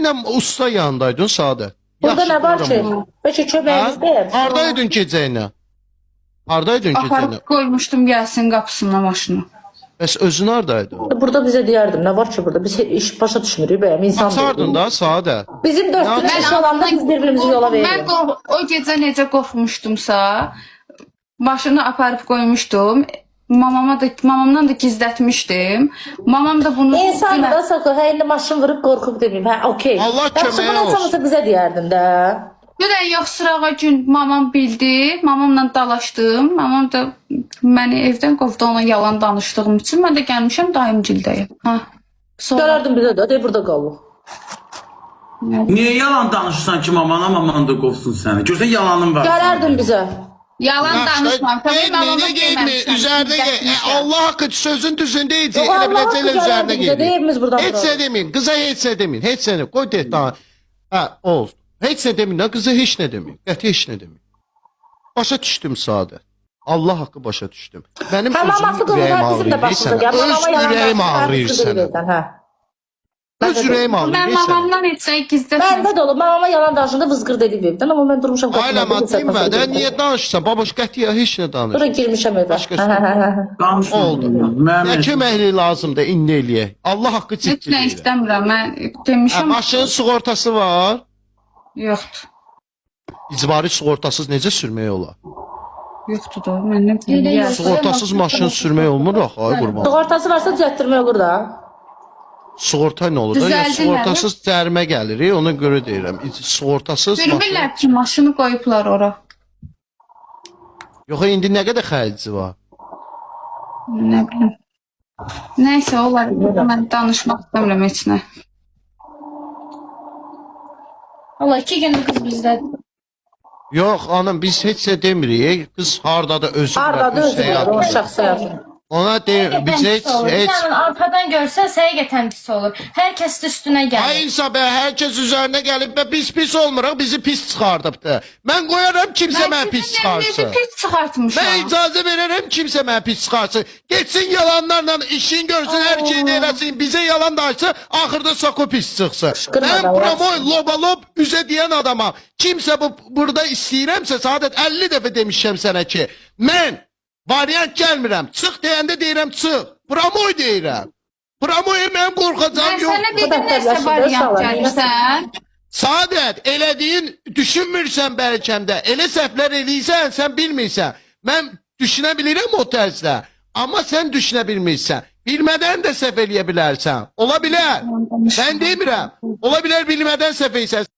ilə usta yanındaydın Saadət. Burada Yaxşı nə var ki? bilirəm. Bəlkə köməyimizdəyəm. Hardaydın gecəyinə? Hardaydın gecəyinə? Aparıb koymuştum gelsin kapısına maşını. Bəs özün hardaydın? Burada bizə deyərdim, nə var ki burada? Biz iş başa düşmürük, bəyəm insan. Açardın da Saadət. Bizim dörtlü iş olanda biz birbirimizi yola Ben veririk. o gece necə qorxmuşdumsa, maşını aparıb koymuştum. Mamamdan da gizlətmişdim. Mamam da bunu... İnsan da sakın, hə indi maşın vurub qorxub deməyim. Hə, okey. Allah köməyi olsun. Yaxşı, bunu bizə deyərdin də. Dünən yox sırağa gün mamam bildi. Mamamla dalaşdım. Mamam da məni evdən qovdu ona yalan danışdığım üçün. Mən də gəlmişəm dayımgildəyim. Hə. Sonra Görərdin bizə də, dey burada qalıq. Niye yalan danışırsan ki maman da qovsun səni? Görsən yalanın var. Görərdin bizə. yalan danışmam. Tabii mamama Gelme, üzerine gel. Allah hakkı sözün düzünde Yok, ele Allah bileceğiyle hakkı üzerine bize değil miyiz geliyor. buradan Hiç buraya? demeyin. Kıza hiç demeyin. Hiç demeyin. Koy de daha. Ha olsun. Hiç demeyin. La kıza hiç ne demeyin. Qəti hiç ne demeyin. Başa düştüm Saadət. Allah hakkı başa düştüm. Benim Maması özüm ürəyim qovur, bizim də ağrıyır başımıza sənə. gəlir. Öz ürəyim ağrıyır sənə. Hə. Öz ürəyim ağrıyır Ben sənə. mamamdan heç şey gizlətməm. Məndə də olur. Mamama yalan danışında vızqır dedi evdən, amma mən durmuşam Ayla matlayım ben. De niye danışsan? Baboş qətiyə hiç ne danış. Bura girmişəm evə. Başqası. Danışma. Oldu. Ne köməkli lazımdır indi eləyə. Allah hakkı Heç ciddi nə deyirəm. istəmirəm. Mən Ha, demişəm maşının sığortası var. yoxdur. İcbari sığortasız necə sürmək olar? Yoxdur da. Mən nə bilim. Sığortasız maşın sürmək olmur axı, ay qurban. Sığortası varsa düzəltdirmək olur da. Sığorta nə olur da? Ya Düzəldilər. sığortasız cərimə gəlir, ona görə deyirəm. Sığortasız maşın. Bilmirlər ki, maşını qoyublar ora. Yox, indi nə qədər xərci var? Nə bilim. Nəysə, olar. Mən danışmaq istəmirəm heç nə. Allah 2 gündür qız bizdədir. Yox, anam biz heç nə demirik. Qız hardadır özü Hardadır özü var, o şəxsi həyatı. Ona deyir, biz heç Yani arkadan görsen seye tembisi olur. Herkes de üstüne gelir. Ay insan be, herkes üzerine gelip be pis olmurak bizi pis çıkardıptı. Ben koyarım kimse mən pis çıkarsın. Necə pis çıxartmışam. Ben icazə veririm kimse mən pis çıkarsın. Geçsin yalanlarla işin görsün her şeyi deyəsin. Bize yalan da açsa ahırda soku pis çıksın. Ben promoy loba lob üze diyen adama kimse burada istəyirəmsə Saadət 50 dəfə demişəm sənə ki mən variant gəlmirəm. Çıx deyəndə deyirəm çıx. Promoy deyirəm. Promoya mən qorxacam Mən yox. sənə dedim nəsə variant gəlirsən. Saadət, elədiyin düşünmürsən bəlkəmdə. Elə səhvlər eləyirsən, sən bilmirsən. Mən düşünə bilirəm o tərzdə. Amma sən düşünə bilmirsən. Bilmədən də səhv eləyə bilərsən. Ola bilər. Mən demirəm. Ola bilər bilmədən səhv eləyirsən.